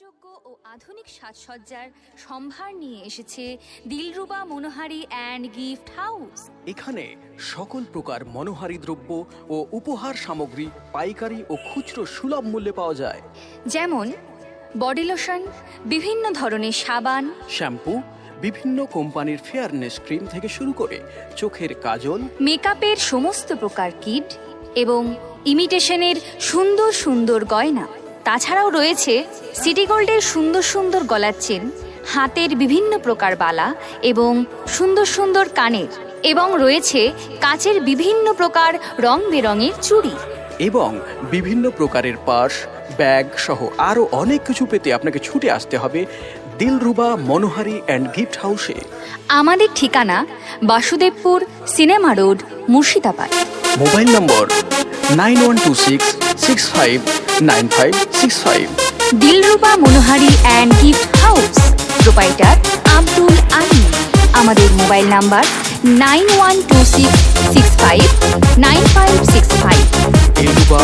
নির্ভরযোগ্য ও আধুনিক সাজসজ্জার সম্ভার নিয়ে এসেছে Dilruba Manohari and gift house. এখানে সকল প্রকার মনোহারী দ্রব্য ও উপহার সামগ্রী পাইকারি ও খুচরো সুলভ মূল্যে পাওয়া যায়, যেমন বডি লোশন, বিভিন্ন ধরনের সাবান, শ্যাম্পু, বিভিন্ন কোম্পানির ফেয়ারনেস ক্রিম থেকে শুরু করে চোখের কাজল, মেকআপের সমস্ত প্রকার কিট এবং ইমিটেশনের সুন্দর সুন্দর গয়না। তাছাড়াও রয়েছে সিটি গোল্ডের সুন্দর সুন্দর গলার চেন, হাতের বিভিন্ন প্রকার বালা এবং সুন্দর সুন্দর কানের, এবং রয়েছে কাচের বিভিন্ন প্রকার রং বেরঙের চুড়ি এবং বিভিন্ন প্রকারের পার্স, ব্যাগ সহ আরও অনেক কিছু পেতে আপনাকে ছুটে আসতে হবে দিলরুবা মনোহারি অ্যান্ড গিফট হাউসে। আমাদের ঠিকানা Basudebpur, cinema road, Murshidabad. Mobile number 9126659565। Dilruba Manohari and gift house, proprietor Abdul Ali. আমাদের মোবাইল নাম্বার 9126659565। দিলরুবা